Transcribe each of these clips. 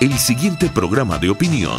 El siguiente programa de opinión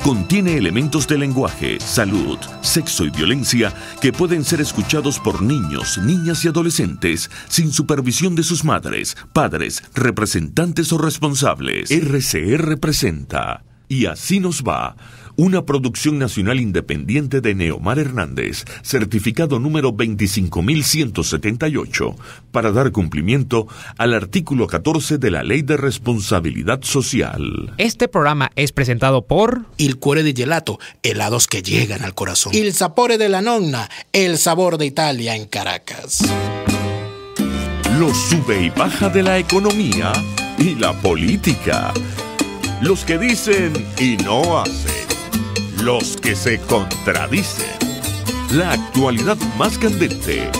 contiene elementos de lenguaje, salud, sexo y violencia que pueden ser escuchados por niños, niñas y adolescentes sin supervisión de sus madres, padres, representantes o responsables. RCR presenta Y Así Nos Va, una producción nacional independiente de Neomar Hernández, certificado número 25178, para dar cumplimiento al artículo 14 de la Ley de Responsabilidad Social. Este programa es presentado por Il Cuore di Gelato, helados que llegan al corazón. Il Sapore della Nonna, el sabor de Italia en Caracas. Lo sube y baja de la economía y la política. Los que dicen y no hacen. Los que se contradicen. La actualidad más candente.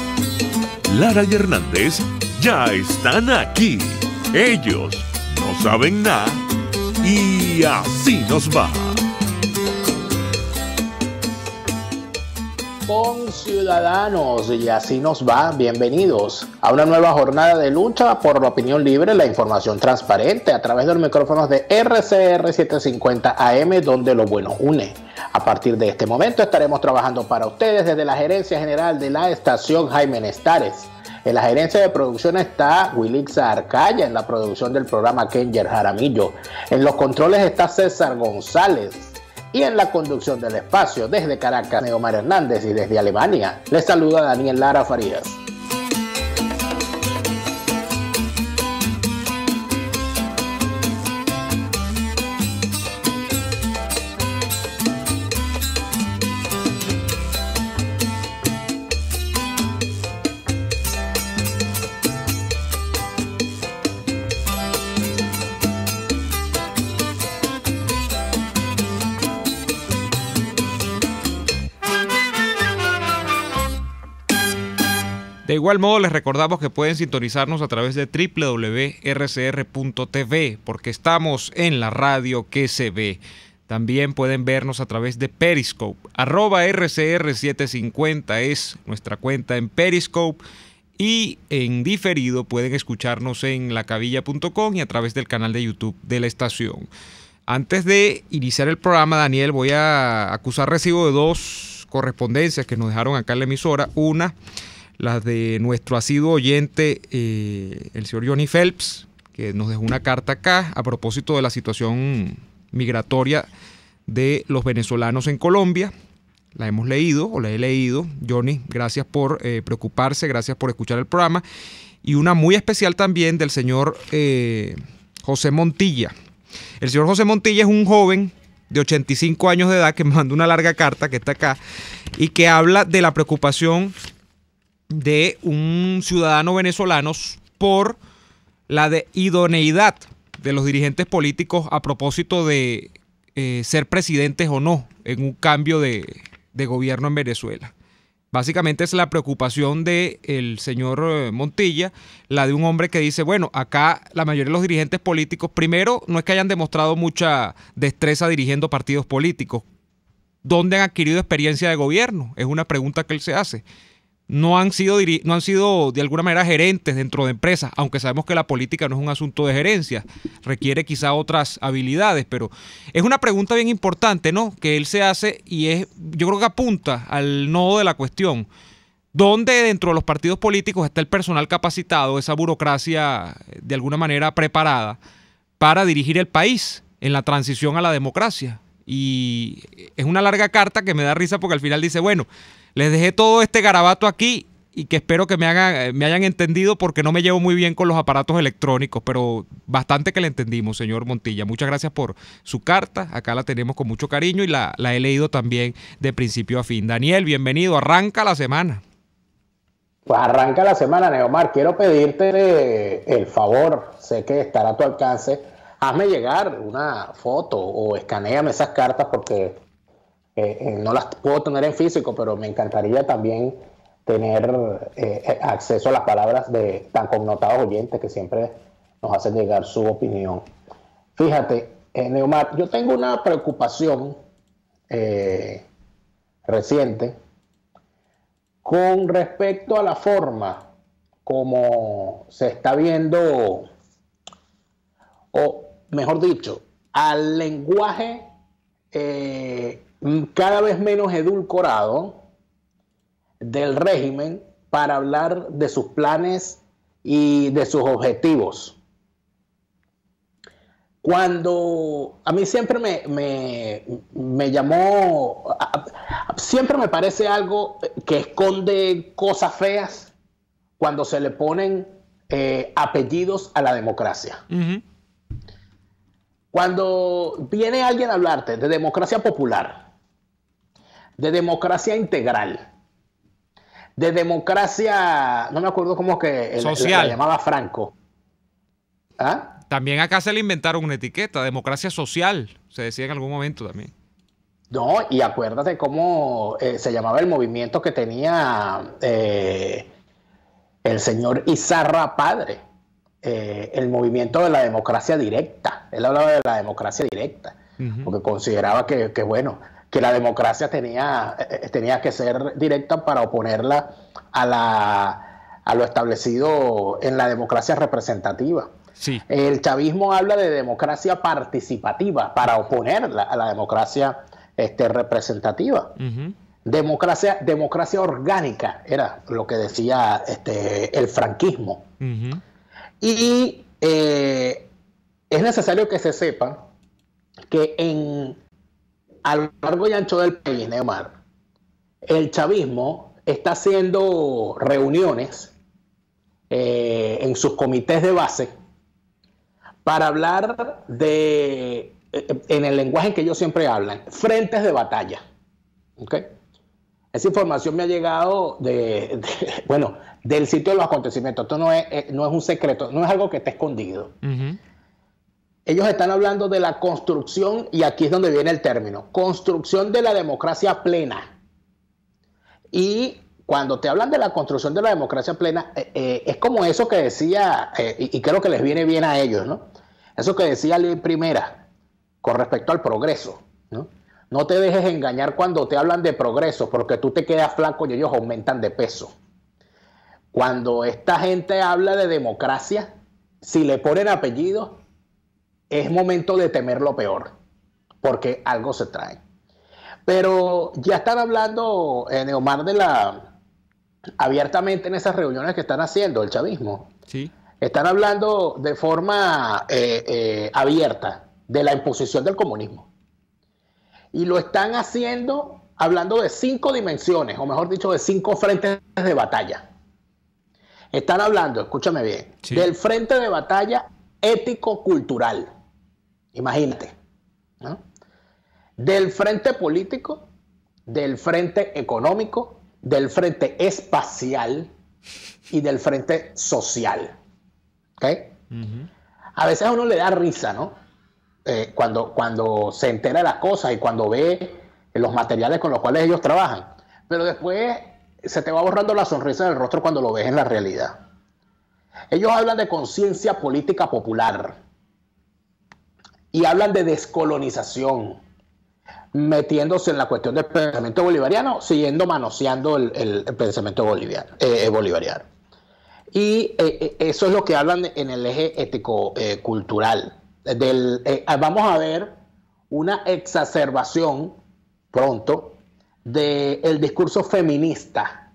Lara y Hernández ya están aquí. Ellos no saben nada. Y así nos va. Conciudadanos, y así nos va. Bienvenidos a una nueva jornada de lucha por la opinión libre, la información transparente a través de los micrófonos de RCR 750 AM, donde lo bueno une. A partir de este momento estaremos trabajando para ustedes desde la gerencia general de la estación Jaime Nestares. En la gerencia de producción está Wilixa Arcaya, en la producción del programa Kenger Jaramillo. En los controles está César González. Y en la conducción del espacio, desde Caracas, Neomar Hernández, y desde Alemania, les saluda Daniel Lara Farías. De igual modo, les recordamos que pueden sintonizarnos a través de www.rcr.tv, porque estamos en la radio que se ve. También pueden vernos a través de Periscope. @RCR750 es nuestra cuenta en Periscope. Y en diferido pueden escucharnos en lacavilla.com y a través del canal de YouTube de la estación. Antes de iniciar el programa, Daniel, voy a acusar recibo de dos correspondencias que nos dejaron acá en la emisora. Una, la de nuestro asiduo oyente, el señor Johnny Phelps, que nos dejó una carta acá a propósito de la situación migratoria de los venezolanos en Colombia. La hemos leído, o la he leído. Johnny, gracias por preocuparse, gracias por escuchar el programa. Y una muy especial también del señor José Montilla. El señor José Montilla es un joven de 85 años de edad que me mandó una larga carta, que está acá, y que habla de la preocupación de un ciudadano venezolano por la idoneidad de los dirigentes políticos a propósito de ser presidentes o no en un cambio de gobierno en Venezuela. Básicamente es la preocupación del señor Montilla, la de un hombre que dice, bueno, acá la mayoría de los dirigentes políticos, primero, no es que hayan demostrado mucha destreza dirigiendo partidos políticos. ¿Dónde han adquirido experiencia de gobierno? Es una pregunta que él se hace. No han sido de alguna manera gerentes dentro de empresas, aunque sabemos que la política no es un asunto de gerencia, requiere quizá otras habilidades, pero es una pregunta bien importante, ¿no?, que él se hace, y yo creo que apunta al nodo de la cuestión. ¿Dónde dentro de los partidos políticos está el personal capacitado, esa burocracia de alguna manera preparada para dirigir el país en la transición a la democracia? Y es una larga carta que me da risa porque al final dice, bueno, les dejé todo este garabato aquí y que espero que me hayan entendido porque no me llevo muy bien con los aparatos electrónicos, pero bastante que le entendimos, señor Montilla. Muchas gracias por su carta. Acá la tenemos con mucho cariño y la he leído también de principio a fin. Daniel, bienvenido. Arranca la semana. Pues arranca la semana, Neomar. Quiero pedirte el favor, sé que estará a tu alcance. Hazme llegar una foto o escanéame esas cartas porque no las puedo tener en físico, pero me encantaría también tener acceso a las palabras de tan connotados oyentes que siempre nos hacen llegar su opinión. Fíjate, Neomar, yo tengo una preocupación reciente con respecto a la forma como se está viendo, o mejor dicho, al lenguaje cada vez menos edulcorado del régimen para hablar de sus planes y de sus objetivos. Cuando a mí siempre me llamó, siempre me parece algo que esconde cosas feas cuando se le ponen apellidos a la democracia. Uh-huh. Cuando viene alguien a hablarte de democracia popular, de democracia integral, de democracia, no me acuerdo cómo que la llamaba Franco. ¿Ah? También acá se le inventaron una etiqueta, democracia social, se decía en algún momento también. No, y acuérdate cómo se llamaba el movimiento que tenía el señor Izarra padre, el movimiento de la democracia directa. Él hablaba de la democracia directa, uh-huh, porque consideraba que la democracia tenía que ser directa para oponerla a lo establecido en la democracia representativa. Sí. El chavismo habla de democracia participativa para oponerla a la democracia representativa. Uh-huh. Democracia orgánica era lo que decía el franquismo. Uh-huh. Y es necesario que se sepa que a lo largo y ancho del país, Neomar, el chavismo está haciendo reuniones en sus comités de base para hablar en el lenguaje en que ellos siempre hablan, frentes de batalla. ¿Okay? Esa información me ha llegado del sitio de los acontecimientos. Esto no es un secreto, no es algo que esté escondido. Uh-huh. Ellos están hablando de la construcción, y aquí es donde viene el término, construcción de la democracia plena. Y cuando te hablan de la construcción de la democracia plena, es como eso que decía, y creo que les viene bien a ellos, ¿no? Eso que decía Ley Primera con respecto al progreso, ¿no? No te dejes engañar cuando te hablan de progreso, porque tú te quedas flaco y ellos aumentan de peso. Cuando esta gente habla de democracia, si le ponen apellidos, es momento de temer lo peor, porque algo se trae. Pero ya están hablando, Neomar, abiertamente en esas reuniones que están haciendo el chavismo. Sí. Están hablando de forma abierta de la imposición del comunismo. Y lo están haciendo hablando de 5 dimensiones, o mejor dicho, de 5 frentes de batalla. Están hablando, escúchame bien, sí, del frente de batalla ético-cultural. Imagínate, ¿no? Del frente político, del frente económico, del frente espacial y del frente social. ¿Okay? Uh-huh. A veces a uno le da risa, ¿no? Cuando se entera de las cosas y cuando ve los materiales con los cuales ellos trabajan. Pero después se te va borrando la sonrisa del rostro cuando lo ves en la realidad. Ellos hablan de conciencia política popular y hablan de descolonización, metiéndose en la cuestión del pensamiento bolivariano, siguiendo manoseando el pensamiento bolivariano. Y eso es lo que hablan en el eje ético-cultural. Vamos a ver una exacerbación pronto del discurso feminista.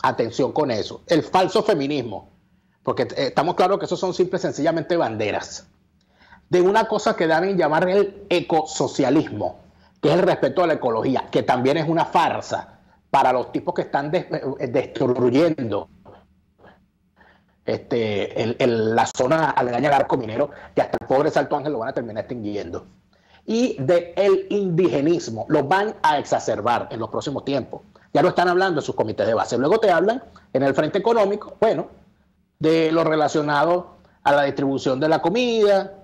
Atención con eso. El falso feminismo. Porque estamos claros que esos son simple y sencillamente banderas. De una cosa que deben llamar el ecosocialismo, que es el respeto a la ecología, que también es una farsa para los tipos que están destruyendo la zona aledaña al arco minero, que hasta el pobre Salto Ángel lo van a terminar extinguiendo. Y del indigenismo, lo van a exacerbar en los próximos tiempos. Ya lo están hablando en sus comités de base. Luego te hablan en el frente económico, bueno, de lo relacionado a la distribución de la comida,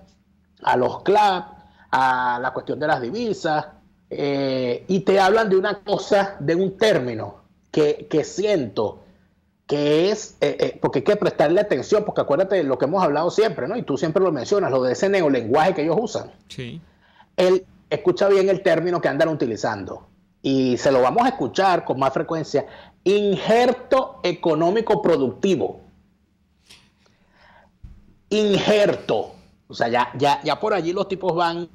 a los CLAP, a la cuestión de las divisas, y te hablan de una cosa, de un término que siento que es, porque hay que prestarle atención, porque acuérdate de lo que hemos hablado siempre, ¿no? Y tú siempre lo mencionas, lo de ese neolenguaje que ellos usan. Sí. Escucha bien el término que andan utilizando, y se lo vamos a escuchar con más frecuencia: injerto económico productivo. Injerto. O sea, ya por allí los tipos van.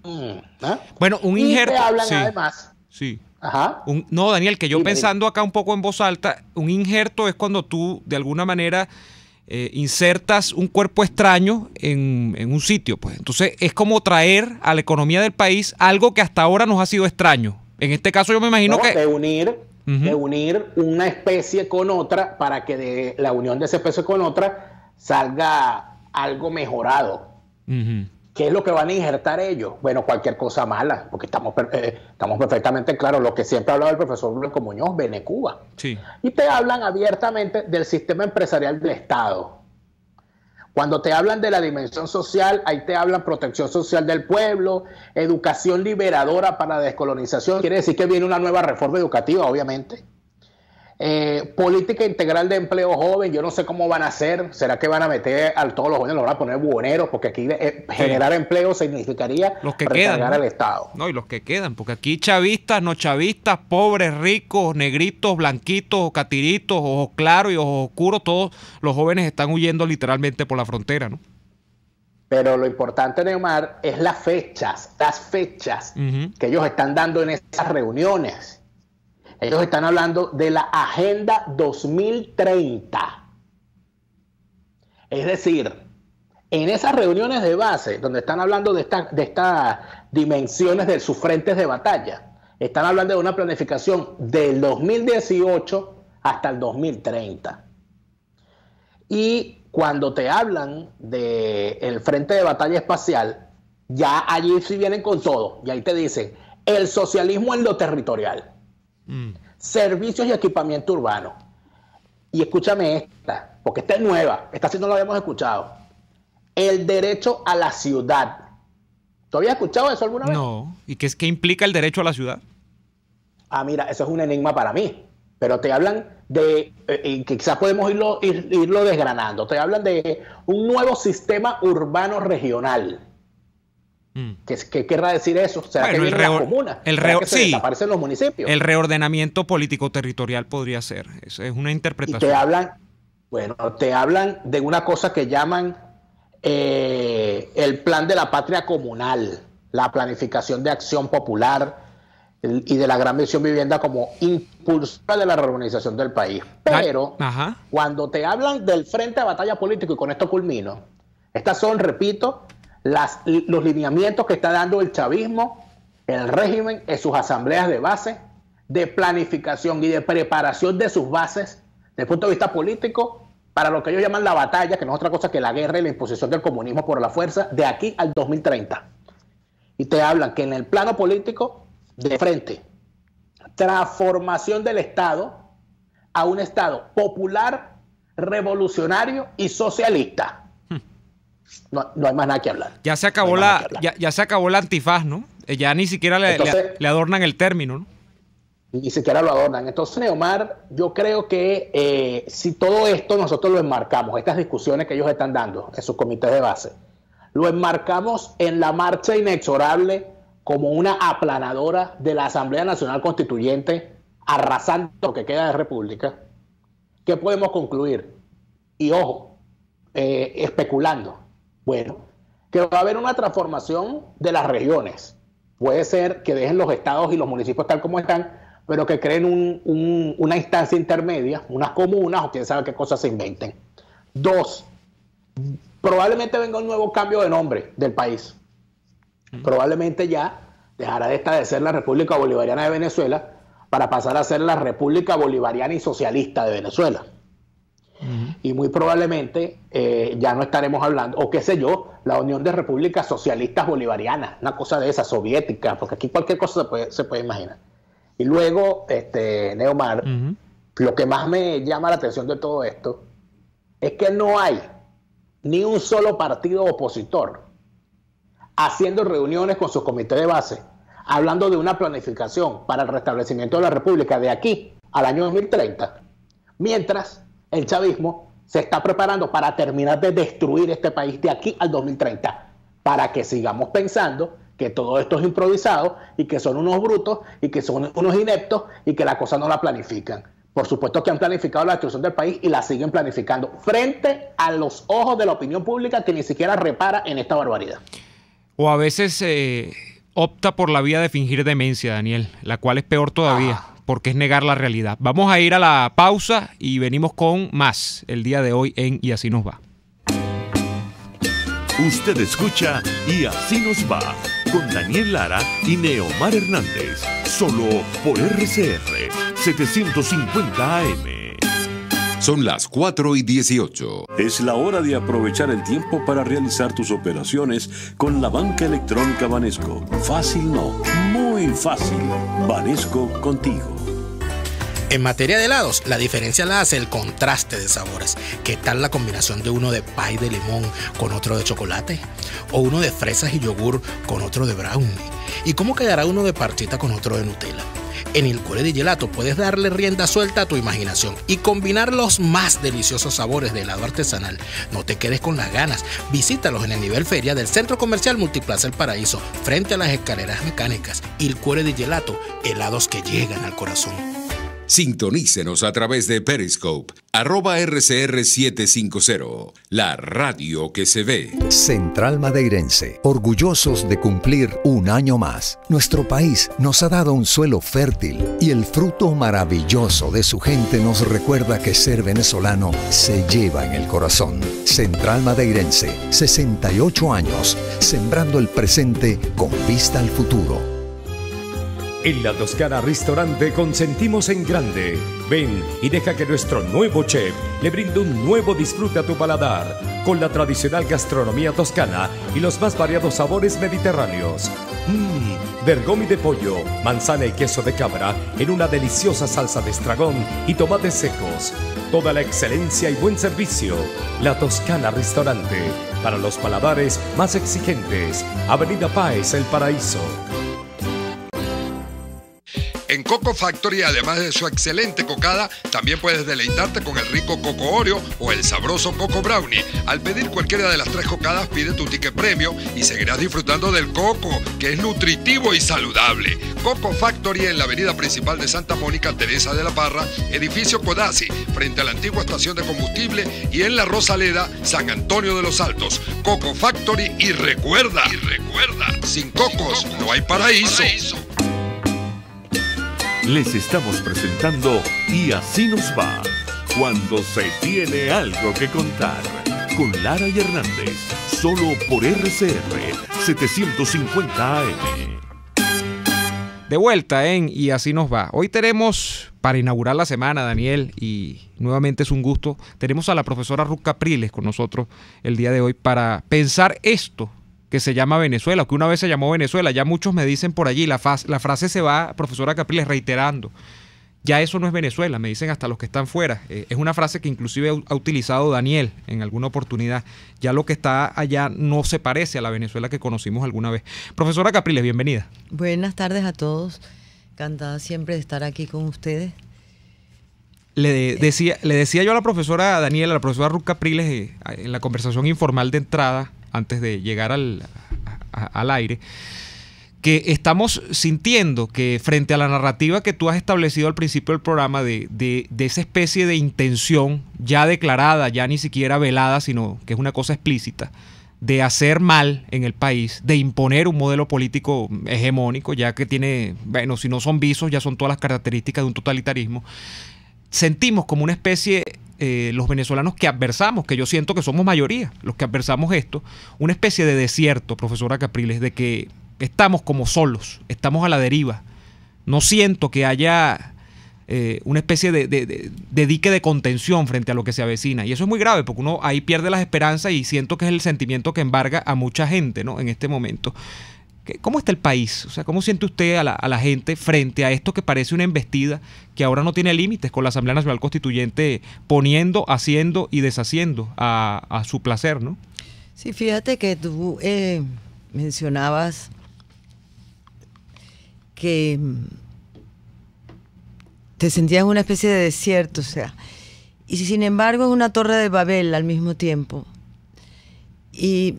Bueno, un injerto. Y te hablan sí, además. Sí. Ajá. No, Daniel, que yo Dime. pensando acá un poco en voz alta, un injerto es cuando tú de alguna manera insertas un cuerpo extraño en un sitio, pues. Entonces es como traer a la economía del país algo que hasta ahora nos ha sido extraño. En este caso yo me imagino que... De unir una especie con otra para que de la unión de esa especie con otra salga algo mejorado. ¿Qué es lo que van a injertar ellos? Bueno, cualquier cosa mala, porque estamos perfectamente claros, lo que siempre ha hablado el profesor Blanco Muñoz, Benecuba. Sí. Y te hablan abiertamente del sistema empresarial del Estado. Cuando te hablan de la dimensión social, ahí te hablan protección social del pueblo, educación liberadora para la descolonización. Quiere decir que viene una nueva reforma educativa, obviamente. Política integral de empleo joven, yo no sé cómo van a hacer. ¿Será que van a meter a todos los jóvenes, los van a poner buhoneros? Porque aquí generar empleo significaría los que recargar quedan, al Estado. No, y los que quedan, porque aquí chavistas, no chavistas, pobres, ricos, negritos, blanquitos, catiritos, ojos claros y ojos oscuros, todos los jóvenes están huyendo literalmente por la frontera, ¿no? Pero lo importante, Neymar, es las fechas que ellos están dando en esas reuniones. Ellos están hablando de la Agenda 2030. Es decir, en esas reuniones de base, donde están hablando de estas dimensiones de sus frentes de batalla, están hablando de una planificación del 2018 hasta el 2030. Y cuando te hablan del frente de batalla espacial, ya allí sí vienen con todo. Y ahí te dicen, el socialismo en lo territorial. Servicios y equipamiento urbano. Y escúchame esta, porque esta es nueva, esta sí no la habíamos escuchado. El derecho a la ciudad. ¿Tú habías escuchado eso alguna vez? No. ¿Y qué implica el derecho a la ciudad? Ah, mira, eso es un enigma para mí. Pero te hablan de, que quizás podemos irlo desgranando, te hablan de un nuevo sistema urbano regional. ¿Qué querrá decir eso? ¿Será que vienen las comunas? ¿Será que se desaparecen los municipios? El reordenamiento político-territorial podría ser. Eso es una interpretación. Y te hablan de una cosa que llaman el plan de la patria comunal, la planificación de acción popular y de la gran visión vivienda como impulsora de la reorganización del país. Pero cuando te hablan del frente de batalla político, y con esto culmino, estas son, repito, los lineamientos que está dando el chavismo, el régimen en sus asambleas de base, de planificación y de preparación de sus bases desde el punto de vista político para lo que ellos llaman la batalla, que no es otra cosa que la guerra y la imposición del comunismo por la fuerza de aquí al 2030. Y te hablan que en el plano político, de frente, transformación del Estado a un Estado popular, revolucionario y socialista. No hay más nada que hablar. Ya se acabó ya se acabó la antifaz, ¿no? Ya ni siquiera le adornan el término, ¿no? Ni siquiera lo adornan. Entonces, Neomar, yo creo que si todo esto nosotros lo enmarcamos, estas discusiones que ellos están dando en sus comités de base, lo enmarcamos en la marcha inexorable como una aplanadora de la Asamblea Nacional Constituyente, arrasando lo que queda de república, ¿qué podemos concluir? Y ojo, especulando. Bueno, que va a haber una transformación de las regiones. Puede ser que dejen los estados y los municipios tal como están, pero que creen una instancia intermedia, unas comunas o quién sabe qué cosas se inventen. 2, probablemente venga un nuevo cambio de nombre del país. Probablemente ya dejará de ser la República Bolivariana de Venezuela para pasar a ser la República Bolivariana y Socialista de Venezuela. Y muy probablemente ya no estaremos hablando, o qué sé yo, la Unión de Repúblicas Socialistas Bolivarianas, una cosa de esa, soviética, porque aquí cualquier cosa se puede imaginar. Y luego, Neomar, lo que más me llama la atención de todo esto es que no hay ni un solo partido opositor haciendo reuniones con sus comités de base, hablando de una planificación para el restablecimiento de la República de aquí al año 2030, mientras el chavismo se está preparando para terminar de destruir este país de aquí al 2030, para que sigamos pensando que todo esto es improvisado y que son unos brutos y que son unos ineptos y que la cosa no la planifican. por supuesto que han planificado la destrucción del país y la siguen planificando frente a los ojos de la opinión pública que ni siquiera repara en esta barbaridad. O a veces opta por la vía de fingir demencia, Daniel, la cual es peor todavía, porque es negar la realidad. Vamos a ir a la pausa y venimos con más el día de hoy en Y Así Nos Va. Usted escucha Y Así Nos Va, con Daniel Lara y Neomar Hernández, solo por RCR 750 AM. Son las 4:18. Es la hora de aprovechar el tiempo para realizar tus operaciones con la banca electrónica Banesco. Fácil no, muy fácil. Banesco contigo. En materia de helados, la diferencia la hace el contraste de sabores. ¿Qué tal la combinación de uno de pie de limón con otro de chocolate? ¿O uno de fresas y yogur con otro de brownie? ¿Y cómo quedará uno de parchita con otro de Nutella? En Il Cuore di Gelato puedes darle rienda suelta a tu imaginación y combinar los más deliciosos sabores de helado artesanal. No te quedes con las ganas. Visítalos en el nivel feria del Centro Comercial Multiplaza El Paraíso, frente a las escaleras mecánicas. Il Cuore di Gelato, helados que llegan al corazón. Sintonícenos a través de Periscope, @RCR750, la radio que se ve. Central Madeirense, orgullosos de cumplir un año más. Nuestro país nos ha dado un suelo fértil y el fruto maravilloso de su gente nos recuerda que ser venezolano se lleva en el corazón. Central Madeirense, 68 años, sembrando el presente con vista al futuro. En La Toscana Restaurante consentimos en grande. Ven y deja que nuestro nuevo chef le brinde un nuevo disfrute a tu paladar, con la tradicional gastronomía toscana y los más variados sabores mediterráneos. Bergomi de pollo, manzana y queso de cabra en una deliciosa salsa de estragón y tomates secos. Toda la excelencia y buen servicio. La Toscana Restaurante, para los paladares más exigentes. Avenida Páez, El Paraíso. En Coco Factory, además de su excelente cocada, también puedes deleitarte con el rico Coco Oreo o el sabroso Coco Brownie. Al pedir cualquiera de las 3 cocadas, pide tu ticket premio y seguirás disfrutando del coco, que es nutritivo y saludable. Coco Factory en la avenida principal de Santa Mónica, Teresa de la Parra, edificio Codazzi, frente a la antigua estación de combustible, y en La Rosaleda, San Antonio de los Altos. Coco Factory y recuerda, sin cocos no hay paraíso. Les estamos presentando Y Así Nos Va, cuando se tiene algo que contar, con Lara y Hernández, solo por RCR 750 AM. De vuelta en Y Así Nos Va. Hoy tenemos, para inaugurar la semana, Daniel, y nuevamente es un gusto, tenemos a la profesora Ruth Capriles con nosotros el día de hoy para pensar esto que se llama Venezuela, que una vez se llamó Venezuela. Ya muchos me dicen por allí, la frase se va, profesora Capriles, reiterando. Ya eso no es Venezuela, me dicen hasta los que están fuera. Es una frase que inclusive ha utilizado Daniel en alguna oportunidad. Ya lo que está allá no se parece a la Venezuela que conocimos alguna vez. Profesora Capriles, bienvenida. Buenas tardes a todos. Encantada siempre de estar aquí con ustedes. Le decía yo a la profesora Daniela, a la profesora Ruth Capriles, en la conversación informal de entrada, antes de llegar al aire, que estamos sintiendo que frente a la narrativa que tú has establecido al principio del programa de esa especie de intención ya declarada, ya ni siquiera velada, sino que es una cosa explícita, de hacer mal en el país, de imponer un modelo político hegemónico, ya que tiene, bueno, si no son visos, ya son todas las características de un totalitarismo. Sentimos como una especie, los venezolanos que adversamos, que yo siento que somos mayoría, los que adversamos esto, una especie de desierto, profesora Capriles, de que estamos como solos, estamos a la deriva. No siento que haya una especie de dique de contención frente a lo que se avecina. Y eso es muy grave, porque uno ahí pierde las esperanzas y siento que es el sentimiento que embarga a mucha gente, ¿no?, en este momento. ¿Cómo está el país? O sea, ¿cómo siente usted a la gente frente a esto que parece una embestida que ahora no tiene límites, con la Asamblea Nacional Constituyente poniendo, haciendo y deshaciendo a su placer, ¿no? Sí, fíjate que tú mencionabas que te sentías en una especie de desierto, o sea, y sin embargo es una torre de Babel al mismo tiempo. Y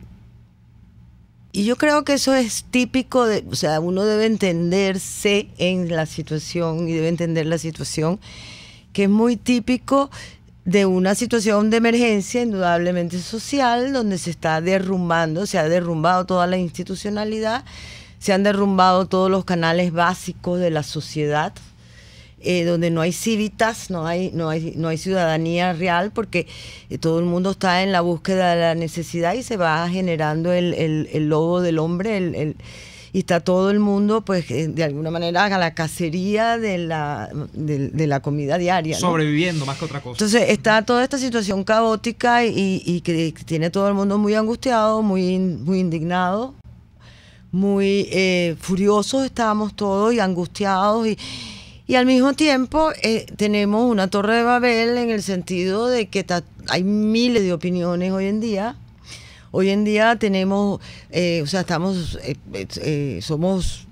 yo creo que eso es típico de, o sea, uno debe entenderse en la situación y debe entender la situación que es muy típico de una situación de emergencia indudablemente social, donde se está derrumbando, se ha derrumbado toda la institucionalidad, se han derrumbado todos los canales básicos de la sociedad, donde no hay cívitas, no hay ciudadanía real, porque todo el mundo está en la búsqueda de la necesidad y se va generando el lobo del hombre, y está todo el mundo, pues, de alguna manera a la cacería de la comida diaria, ¿no? Sobreviviendo más que otra cosa. Entonces está toda esta situación caótica y que tiene todo el mundo muy angustiado, muy indignado, muy furiosos estábamos todos y angustiados y al mismo tiempo tenemos una torre de Babel en el sentido de que hay miles de opiniones hoy en día. Hoy en día tenemos, somos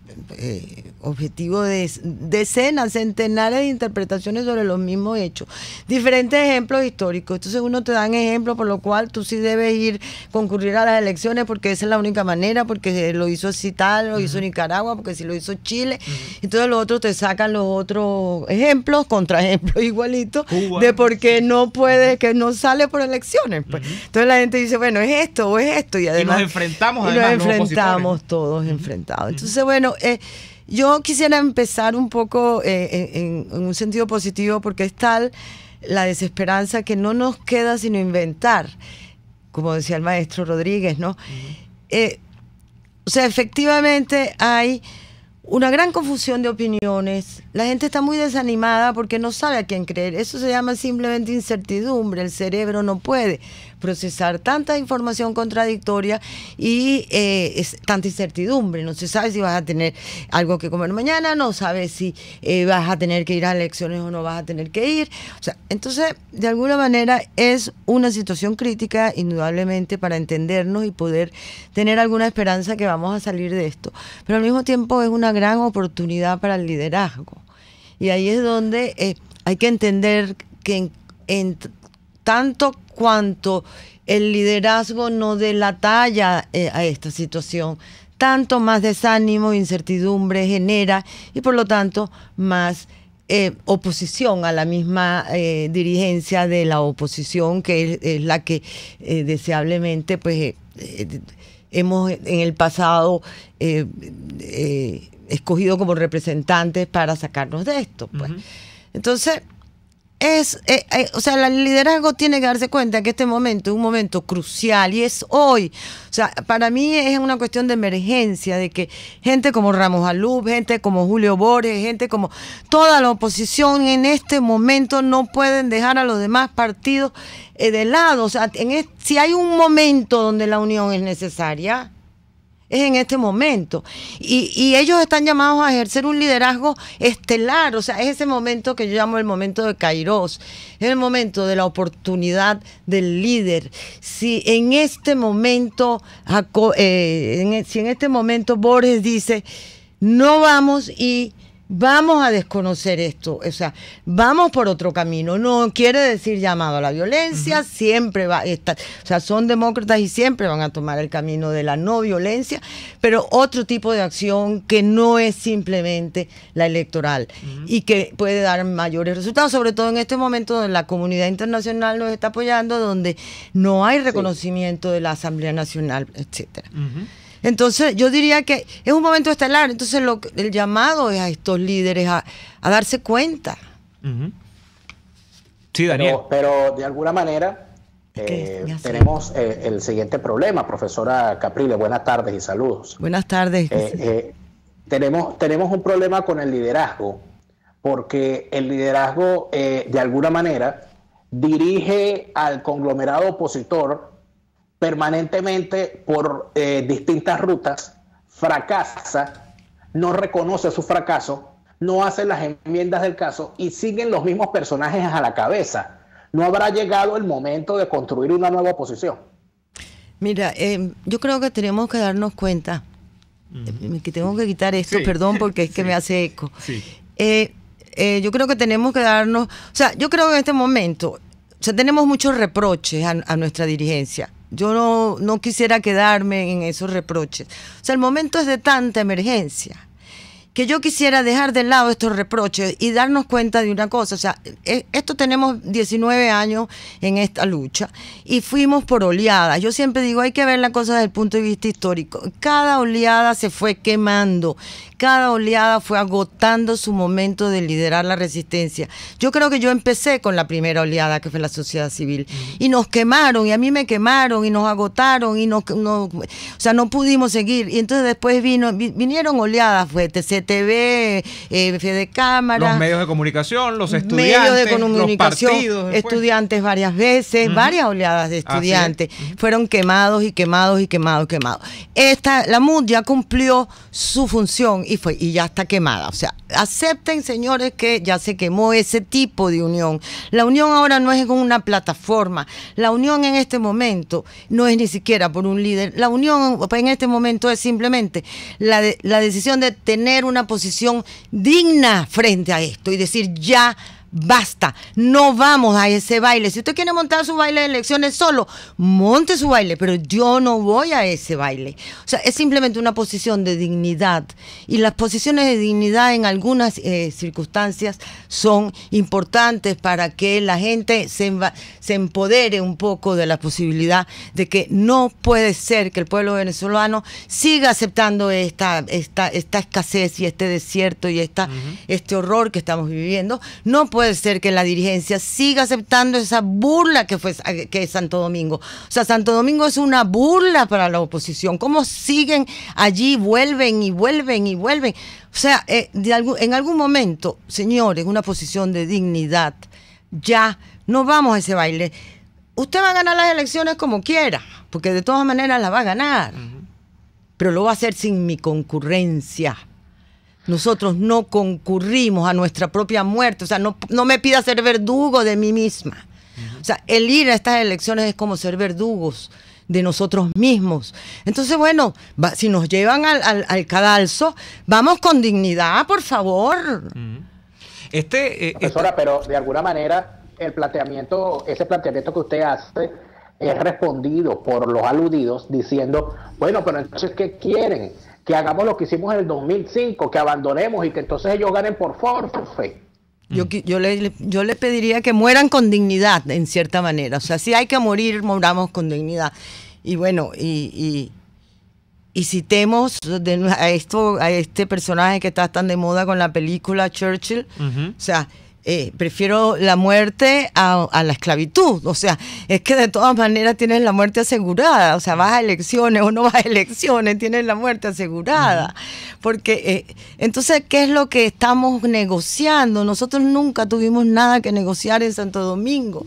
objetivo de decenas, centenares de interpretaciones sobre los mismos hechos. Diferentes ejemplos históricos. Entonces uno te dan ejemplos por lo cual tú sí debes concurrir a las elecciones porque esa es la única manera, porque lo hizo así tal, lo hizo Nicaragua, porque si lo hizo Chile. Entonces los otros te sacan los otros ejemplos, contraejemplos igualitos, Cuba, de por qué no puede, que no sale por elecciones. Pues. Entonces la gente dice, bueno, es esto o es esto. Y además nos enfrentamos, todos enfrentados. Entonces, bueno, yo quisiera empezar un poco en un sentido positivo, porque es tal la desesperanza que no nos queda sino inventar, como decía el maestro Rodríguez, ¿no? O sea, efectivamente hay una gran confusión de opiniones, la gente está muy desanimada porque no sabe a quién creer, eso se llama simplemente incertidumbre, el cerebro no puede procesar tanta información contradictoria y es tanta incertidumbre, no se sabe si vas a tener algo que comer mañana, no sabes si vas a tener que ir a elecciones o no vas a tener que ir, o sea, entonces de alguna manera es una situación crítica indudablemente para entendernos y poder tener alguna esperanza que vamos a salir de esto, pero al mismo tiempo es una gran oportunidad para el liderazgo y ahí es donde hay que entender que en tanto cuanto el liderazgo no dé la talla a esta situación, tanto más desánimo, incertidumbre genera y por lo tanto más oposición a la misma dirigencia de la oposición, que es la que deseablemente pues hemos en el pasado escogido como representantes para sacarnos de esto. Pues. Entonces, o sea, el liderazgo tiene que darse cuenta que este momento es un momento crucial y es hoy. O sea, para mí es una cuestión de emergencia, de que gente como Ramos Alub, gente como Julio Borges, gente como toda la oposición en este momento no pueden dejar a los demás partidos de lado. O sea, si hay un momento donde la unión es necesaria, es en este momento. Y ellos están llamados a ejercer un liderazgo estelar, o sea, es ese momento que yo llamo el momento de Kairos, es el momento de la oportunidad del líder. Si en este momento, Borges dice, no vamos y vamos a desconocer esto, o sea, vamos por otro camino, no quiere decir llamado a la violencia, siempre va a estar, o sea, son demócratas y siempre van a tomar el camino de la no violencia, pero otro tipo de acción que no es simplemente la electoral y que puede dar mayores resultados, sobre todo en este momento donde la comunidad internacional nos está apoyando, donde no hay reconocimiento de la Asamblea Nacional, etcétera. Entonces yo diría que es un momento estelar, entonces el llamado es a estos líderes a darse cuenta. Sí, Daniel. Pero de alguna manera tenemos el siguiente problema, profesora Capriles, buenas tardes y saludos. Buenas tardes. Tenemos un problema con el liderazgo, porque el liderazgo de alguna manera dirige al conglomerado opositor permanentemente por distintas rutas, fracasa, no reconoce su fracaso, no hace las enmiendas del caso y siguen los mismos personajes a la cabeza. ¿No habrá llegado el momento de construir una nueva oposición? Mira, yo creo que tenemos que darnos cuenta, que tengo que quitar esto, perdón, porque es que me hace eco. Yo creo que tenemos que darnos, o sea, yo creo que en este momento, o sea, tenemos muchos reproches a nuestra dirigencia. Yo no quisiera quedarme en esos reproches. O sea, el momento es de tanta emergencia que yo quisiera dejar de lado estos reproches y darnos cuenta de una cosa. O sea, esto tenemos 19 años en esta lucha y fuimos por oleadas. Yo siempre digo, hay que ver la cosa desde el punto de vista histórico. Cada oleada se fue quemando, cada oleada fue agotando su momento de liderar la resistencia. Yo creo que yo empecé con la primera oleada, que fue la sociedad civil, y nos quemaron, y a mí me quemaron, y nos agotaron, y no pudimos seguir. Y entonces después vinieron oleadas, fue TCTV, Fede Cámara, los medios de comunicación, los estudiantes, medios de comunicación, los partidos, estudiantes varias veces, varias oleadas de estudiantes fueron quemados y quemados y quemados y quemados. La MUD ya cumplió su función y ya está quemada. O sea, acepten, señores, que ya se quemó ese tipo de unión. La unión ahora no es con una plataforma. La unión en este momento no es ni siquiera por un líder. La unión en este momento es simplemente la decisión de tener una posición digna frente a esto y decir ya basta, no vamos a ese baile. Si usted quiere montar su baile de elecciones solo, monte su baile, pero yo no voy a ese baile. O sea, es simplemente una posición de dignidad, y las posiciones de dignidad en algunas circunstancias son importantes para que la gente se empodere un poco de la posibilidad de que no puede ser que el pueblo venezolano siga aceptando esta escasez y este desierto y este horror que estamos viviendo. No puede ser que la dirigencia siga aceptando esa burla que es Santo Domingo. O sea, Santo Domingo es una burla para la oposición. ¿Cómo siguen allí? Vuelven y vuelven y vuelven. O sea, en algún momento, señores, una posición de dignidad. Ya no vamos a ese baile. Usted va a ganar las elecciones como quiera, porque de todas maneras las va a ganar. Pero lo va a hacer sin mi concurrencia. Nosotros no concurrimos a nuestra propia muerte. O sea, no me pida ser verdugo de mí misma. O sea, el ir a estas elecciones es como ser verdugos de nosotros mismos. Entonces, bueno, si nos llevan al cadalso, vamos con dignidad, por favor. Profesora, pero de alguna manera ese planteamiento que usted hace es respondido por los aludidos diciendo, bueno, pero entonces, ¿qué quieren? Que hagamos lo que hicimos en el 2005, que abandonemos y que entonces ellos ganen por forfeit. Yo le pediría que mueran con dignidad, en cierta manera. O sea, si hay que morir, moramos con dignidad. Y bueno, y citemos a este personaje que está tan de moda con la película Churchill. O sea, prefiero la muerte a la esclavitud. O sea, es que de todas maneras tienes la muerte asegurada. O sea, vas a elecciones o no vas a elecciones, tienes la muerte asegurada. Porque, entonces, ¿qué es lo que estamos negociando? Nosotros nunca tuvimos nada que negociar en Santo Domingo.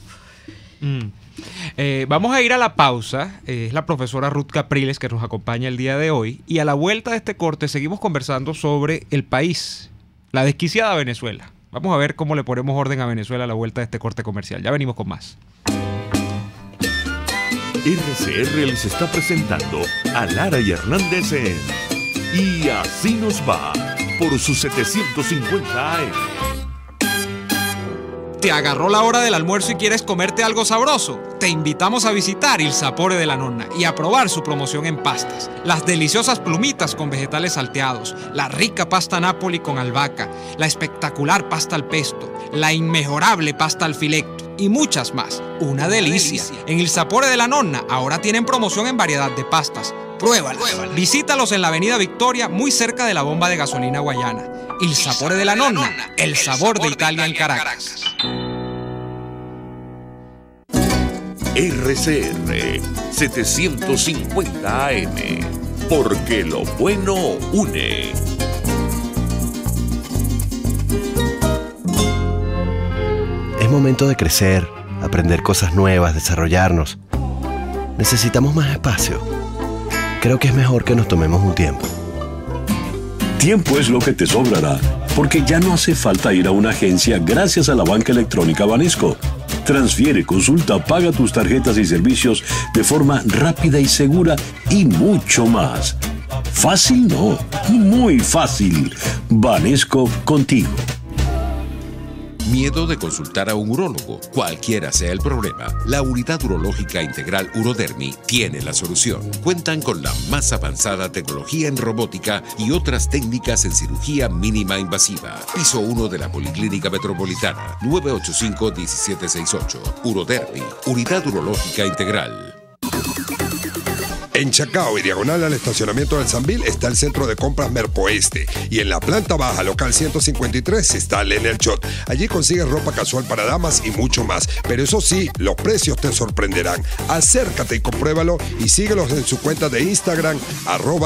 Vamos a ir a la pausa. Es la profesora Ruth Capriles que nos acompaña el día de hoy. Y a la vuelta de este corte seguimos conversando sobre el país, la desquiciada Venezuela. Vamos a ver cómo le ponemos orden a Venezuela a la vuelta de este corte comercial. Ya venimos con más. RCR les está presentando a Lara y Hernández en Y Así Nos Va por sus 750 AM. ¿Te agarró la hora del almuerzo y quieres comerte algo sabroso? Te invitamos a visitar Il Sapore de la Nonna y a probar su promoción en pastas. Las deliciosas plumitas con vegetales salteados, la rica pasta Napoli con albahaca, la espectacular pasta al pesto, la inmejorable pasta al filetto y muchas más. ¡Una delicia! En Il Sapore de la Nonna ahora tienen promoción en variedad de pastas. Pruébalas. Visítalos en la avenida Victoria, muy cerca de la bomba de gasolina Guayana. Il Sapore de la Nonna, el sabor de Italia en Caracas. RCR 750 AM, porque lo bueno une. Es momento de crecer, aprender cosas nuevas, desarrollarnos. Necesitamos más espacio. Creo que es mejor que nos tomemos un tiempo. Tiempo es lo que te sobrará, porque ya no hace falta ir a una agencia gracias a la banca electrónica Banesco. Transfiere, consulta, paga tus tarjetas y servicios de forma rápida y segura y mucho más. Fácil no, muy fácil. Banesco contigo. Miedo de consultar a un urólogo. Cualquiera sea el problema, la Unidad Urológica Integral Urodermi tiene la solución. Cuentan con la más avanzada tecnología en robótica y otras técnicas en cirugía mínima invasiva. Piso 1 de la Policlínica Metropolitana, 985-1768. Urodermi, Unidad Urológica Integral. En Chacao y diagonal al estacionamiento del Sambil está el centro de compras Merpoeste. Y en la planta baja, local 153, está Lenel Shot. Allí consigues ropa casual para damas y mucho más. Pero eso sí, los precios te sorprenderán. Acércate y compruébalo y síguelos en su cuenta de Instagram,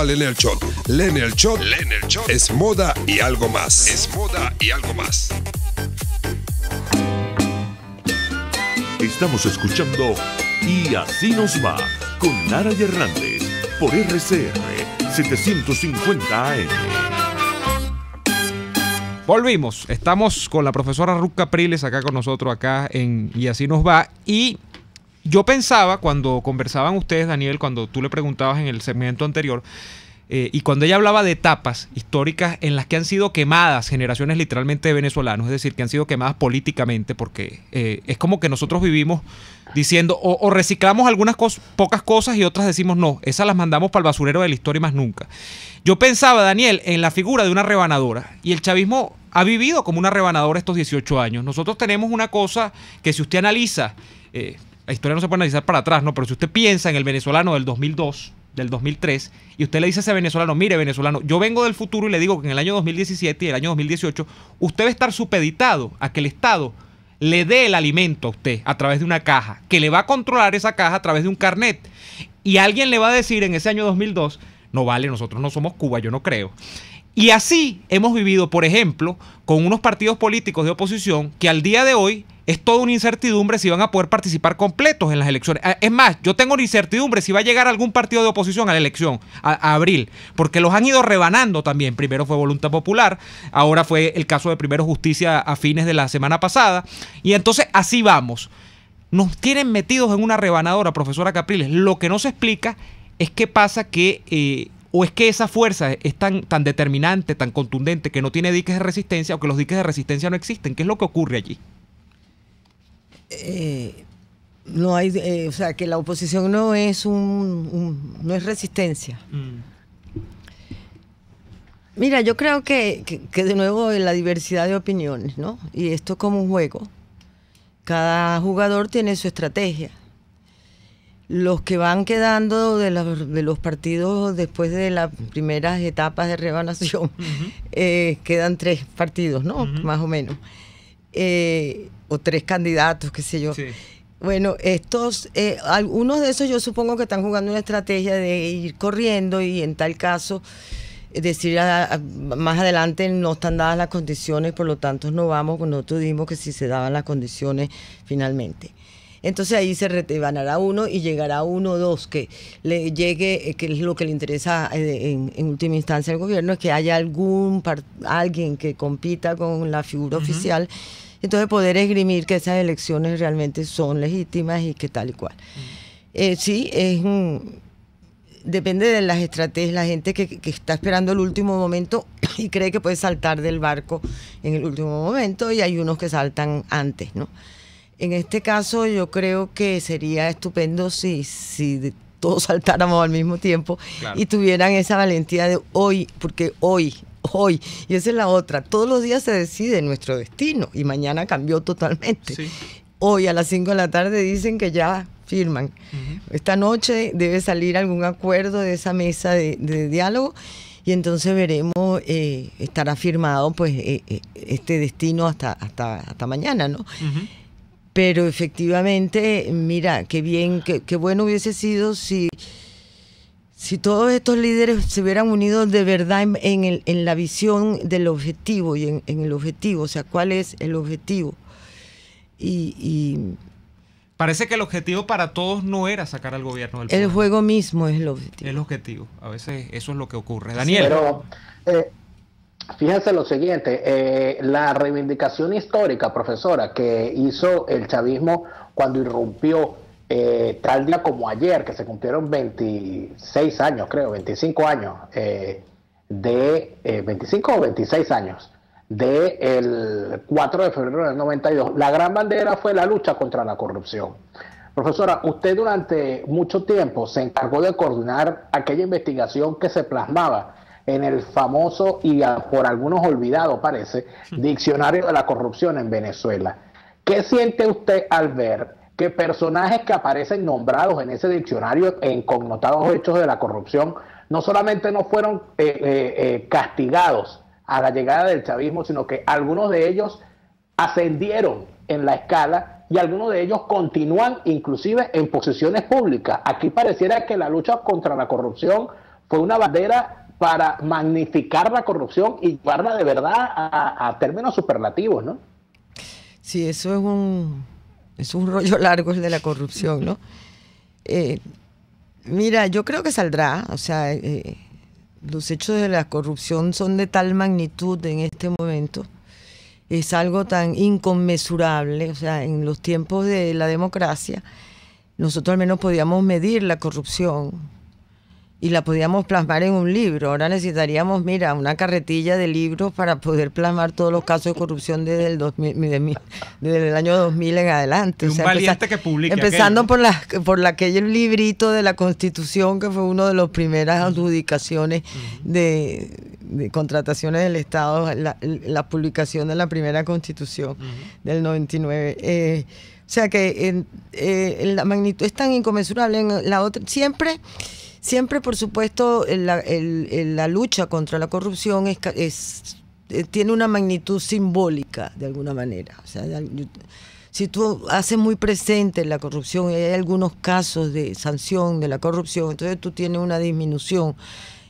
@LenelShot. Lenel Shot es moda y algo más. Es moda y algo más. Estamos escuchando Y Así Nos Va con Lara y Hernández por RCR 750 AM. Volvimos. Estamos con la profesora Ruth Capriles acá con nosotros acá en Y Así Nos Va. Y yo pensaba cuando conversaban ustedes, Daniel, cuando tú le preguntabas en el segmento anterior, y cuando ella hablaba de etapas históricas en las que han sido quemadas generaciones literalmente de venezolanos, es decir, que han sido quemadas políticamente, porque es como que nosotros vivimos diciendo o reciclamos algunas pocas cosas y otras decimos no, esas las mandamos para el basurero de la historia y más nunca. Yo pensaba, Daniel, en la figura de una rebanadora, y el chavismo ha vivido como una rebanadora estos 18 años. Nosotros tenemos una cosa que si usted analiza, la historia no se puede analizar para atrás, ¿no? Pero si usted piensa en el venezolano del 2002, del 2003, y usted le dice a ese venezolano, mire venezolano, yo vengo del futuro y le digo que en el año 2017 y el año 2018 usted va a estar supeditado a que el Estado le dé el alimento a usted a través de una caja, que le va a controlar esa caja a través de un carnet, y alguien le va a decir en ese año 2002, no vale, nosotros no somos Cuba, yo no creo. Y así hemos vivido, por ejemplo, con unos partidos políticos de oposición que al día de hoy es toda una incertidumbre si van a poder participar completos en las elecciones. Es más, yo tengo una incertidumbre si va a llegar algún partido de oposición a la elección, a abril, porque los han ido rebanando también. Primero fue Voluntad Popular, ahora fue el caso de Primero Justicia a fines de la semana pasada, y entonces así vamos. Nos tienen metidos en una rebanadora, profesora Capriles. Lo que no se explica es qué pasa que... o es que esa fuerza es tan determinante, tan contundente, que no tiene diques de resistencia, o que los diques de resistencia no existen. ¿Qué es lo que ocurre allí? No hay, o sea, que la oposición no es no es resistencia. Mira, yo creo que de nuevo la diversidad de opiniones, ¿no? Y esto como un juego. Cada jugador tiene su estrategia. Los que van quedando de los partidos después de las primeras etapas de rebanación, quedan 3 partidos, ¿no? Más o menos. O 3 candidatos, qué sé yo. Sí. Bueno, algunos de esos yo supongo que están jugando una estrategia de ir corriendo y en tal caso decir más adelante no están dadas las condiciones, por lo tanto no vamos, nosotros dijimos que si se daban las condiciones finalmente. Entonces ahí se rebanará uno y llegará uno o dos que le llegue, que es lo que le interesa en última instancia al gobierno, es que haya alguien que compita con la figura oficial, entonces poder esgrimir que esas elecciones realmente son legítimas y que tal y cual. Sí, depende de las estrategias, la gente que está esperando el último momento y cree que puede saltar del barco en el último momento, y hay unos que saltan antes, ¿no? En este caso yo creo que sería estupendo si todos saltáramos al mismo tiempo, claro, y tuvieran esa valentía de hoy, porque hoy, y esa es la otra, todos los días se decide nuestro destino y mañana cambió totalmente. Sí. Hoy a las 5 de la tarde dicen que ya firman. Esta noche debe salir algún acuerdo de esa mesa de diálogo, y entonces veremos, estará firmado pues este destino hasta mañana, ¿no? Pero efectivamente, mira, qué bien, qué bueno hubiese sido si todos estos líderes se hubieran unido de verdad en la visión del objetivo y en el objetivo, o sea, ¿cuál es el objetivo? Y parece que el objetivo para todos no era sacar al gobierno del poder. El juego mismo es el objetivo. El objetivo, a veces eso es lo que ocurre. Daniel. Pero fíjense lo siguiente, la reivindicación histórica, profesora, que hizo el chavismo cuando irrumpió tal día como ayer, que se cumplieron 26 años, creo, 25 años, 25 o 26 años del 4 de febrero del 92. La gran bandera fue la lucha contra la corrupción. Profesora, usted durante mucho tiempo se encargó de coordinar aquella investigación que se plasmaba en el famoso y por algunos olvidado, parece, Diccionario de la Corrupción en Venezuela. ¿Qué siente usted al ver que personajes que aparecen nombrados en ese diccionario en connotados hechos de la corrupción no solamente no fueron castigados a la llegada del chavismo, sino que algunos de ellos ascendieron en la escala y algunos de ellos continúan inclusive en posiciones públicas? Aquí pareciera que la lucha contra la corrupción fue una bandera para magnificar la corrupción y llevarla de verdad a términos superlativos, ¿no? Sí, eso es un rollo largo el de la corrupción, ¿no? Mira, yo creo que saldrá, o sea, los hechos de la corrupción son de tal magnitud en este momento, es algo tan inconmensurable, o sea, en los tiempos de la democracia, nosotros al menos podíamos medir la corrupción y la podíamos plasmar en un libro. Ahora necesitaríamos, mira, una carretilla de libros para poder plasmar todos los casos de corrupción desde el año 2000 en adelante. Y un valiente que publique empezando aquello, por aquel librito de la Constitución, que fue una de las primeras adjudicaciones de contrataciones del Estado, la publicación de la primera Constitución del 99. O sea que la magnitud es tan inconmensurable. En la otra, Siempre, por supuesto, la lucha contra la corrupción tiene una magnitud simbólica, de alguna manera. O sea, si tú haces muy presente la corrupción y hay algunos casos de sanción de la corrupción, entonces tú tienes una disminución.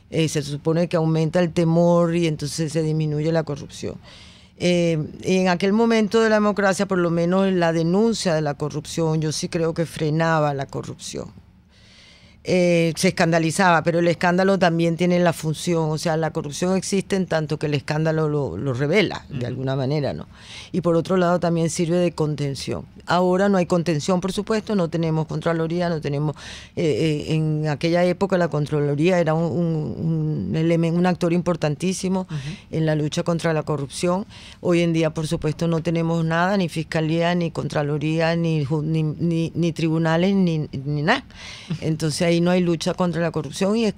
Se supone que aumenta el temor y entonces se disminuye la corrupción. En aquel momento de la democracia, por lo menos la denuncia de la corrupción, yo sí creo que frenaba la corrupción. Se escandalizaba, pero el escándalo también tiene la función, o sea, la corrupción existe en tanto que el escándalo lo revela, de alguna manera, ¿no? Y por otro lado también sirve de contención. Ahora no hay contención, por supuesto, no tenemos Contraloría, no tenemos... en aquella época la Contraloría era un actor importantísimo en la lucha contra la corrupción. Hoy en día, por supuesto, no tenemos nada, ni Fiscalía, ni Contraloría, ni tribunales, ni nada. Entonces ahí no hay lucha contra la corrupción y es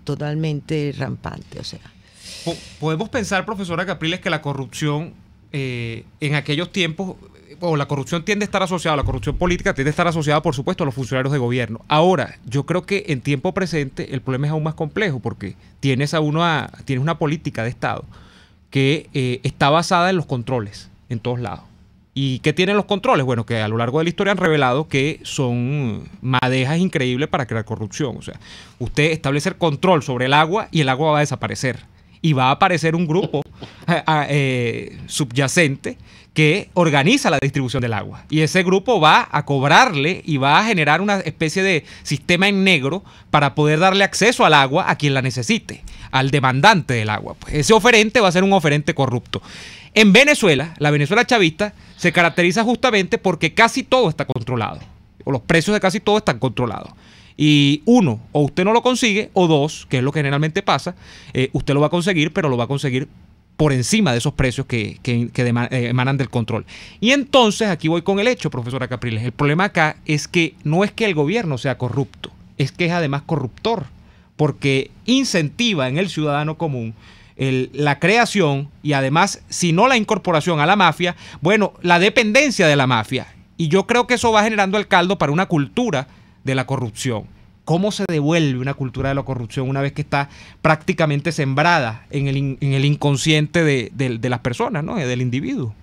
totalmente rampante. O sea, podemos pensar, profesora Capriles, que la corrupción en aquellos tiempos, o la corrupción tiende a estar asociada, la corrupción política tiende a estar asociada, por supuesto, a los funcionarios de gobierno. Ahora, yo creo que en tiempo presente el problema es aún más complejo, porque tienes una política de Estado que está basada en los controles en todos lados. ¿Y qué tienen los controles? Bueno, que a lo largo de la historia han revelado que son madejas increíbles para crear corrupción. O sea, usted establece el control sobre el agua y el agua va a desaparecer. Y va a aparecer un grupo subyacente que organiza la distribución del agua. Y ese grupo va a cobrarle y va a generar una especie de sistema en negro para poder darle acceso al agua a quien la necesite, al demandante del agua. Pues ese oferente va a ser un oferente corrupto. En Venezuela, la Venezuela chavista se caracteriza justamente porque casi todo está controlado, o los precios de casi todo están controlados. Y uno, o usted no lo consigue, o dos, que es lo que generalmente pasa, usted lo va a conseguir, pero lo va a conseguir por encima de esos precios que emanan del control. Y entonces, aquí voy con el hecho, profesora Capriles. El problema acá es que no es que el gobierno sea corrupto, es que es además corruptor, porque incentiva en el ciudadano común la creación y además, si no la incorporación a la mafia, bueno, la dependencia de la mafia. Y yo creo que eso va generando el caldo para una cultura de la corrupción. ¿Cómo se devuelve una cultura de la corrupción una vez que está prácticamente sembrada en el inconsciente de las personas, ¿no? Del individuo?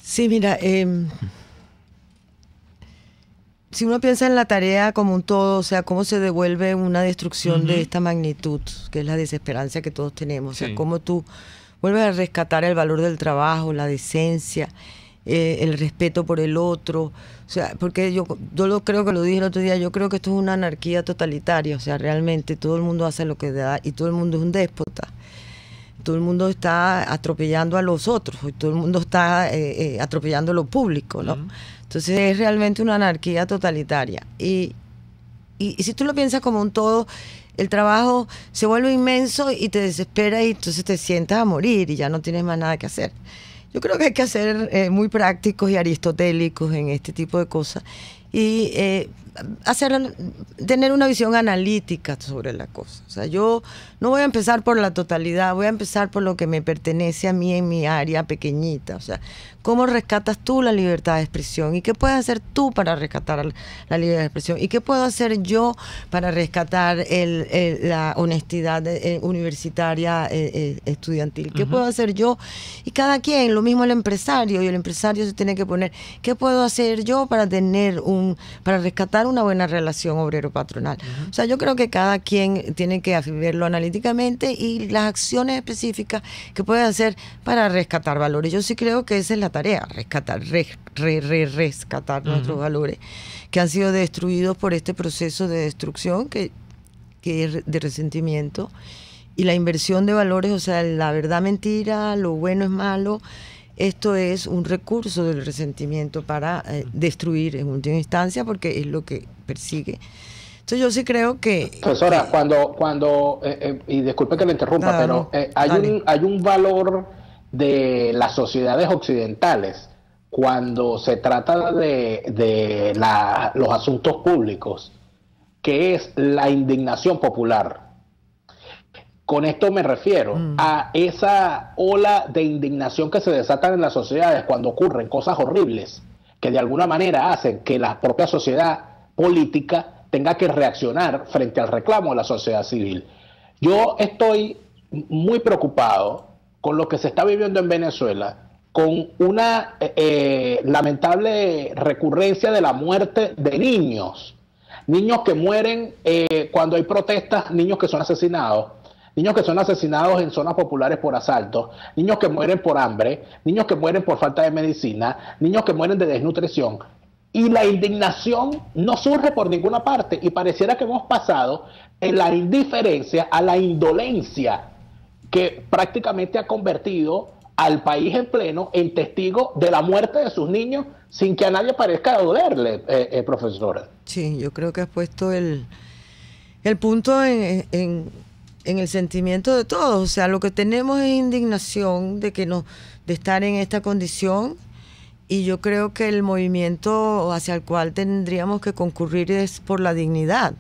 Sí, mira, si uno piensa en la tarea como un todo, o sea, cómo se devuelve una destrucción de esta magnitud, que es la desesperanza que todos tenemos, o sea, cómo tú vuelves a rescatar el valor del trabajo, la decencia, el respeto por el otro, o sea, porque yo creo que lo dije el otro día, yo creo que esto es una anarquía totalitaria, o sea, realmente todo el mundo hace lo que da y todo el mundo es un déspota. Todo el mundo está atropellando a los otros, y todo el mundo está atropellando a lo público, ¿no? Entonces es realmente una anarquía totalitaria. Y y si tú lo piensas como un todo, el trabajo se vuelve inmenso y te desespera y entonces te sientas a morir y ya no tienes más nada que hacer. Yo creo que hay que ser muy prácticos y aristotélicos en este tipo de cosas y tener una visión analítica sobre la cosa. O sea, yo no voy a empezar por la totalidad, voy a empezar por lo que me pertenece a mí en mi área pequeñita. O sea, ¿cómo rescatas tú la libertad de expresión? ¿Y qué puedes hacer tú para rescatar la libertad de expresión? ¿Y qué puedo hacer yo para rescatar la honestidad universitaria estudiantil? ¿Qué puedo hacer yo? Y cada quien, lo mismo el empresario, y el empresario se tiene que poner, ¿qué puedo hacer yo para para rescatar una buena relación obrero-patronal? O sea, yo creo que cada quien tiene que verlo analíticamente y las acciones específicas que puede hacer para rescatar valores. Yo sí creo que esa es la tarea, rescatar nuestros valores que han sido destruidos por este proceso de destrucción que es de resentimiento y la inversión de valores, o sea, la verdad mentira, lo bueno es malo. Esto es un recurso del resentimiento para destruir en última instancia, porque es lo que persigue. Entonces yo sí creo que... Profesora, y disculpe que le interrumpa, pero hay un valor de las sociedades occidentales cuando se trata de los asuntos públicos, que es la indignación popular. Con esto me refiero a esa ola de indignación que se desatan en las sociedades cuando ocurren cosas horribles que de alguna manera hacen que la propia sociedad política tenga que reaccionar frente al reclamo de la sociedad civil. Yo estoy muy preocupado con lo que se está viviendo en Venezuela, con una lamentable recurrencia de la muerte de niños que mueren cuando hay protestas, niños que son asesinados en zonas populares por asaltos, niños que mueren por hambre, niños que mueren por falta de medicina, niños que mueren de desnutrición. Y la indignación no surge por ninguna parte y pareciera que hemos pasado en la indiferencia a la indolencia que prácticamente ha convertido al país en pleno en testigo de la muerte de sus niños sin que a nadie parezca dolerle, profesora. Sí, yo creo que has puesto el punto en el sentimiento de todos. O sea, lo que tenemos es indignación de estar en esta condición, y yo creo que el movimiento hacia el cual tendríamos que concurrir es por la dignidad.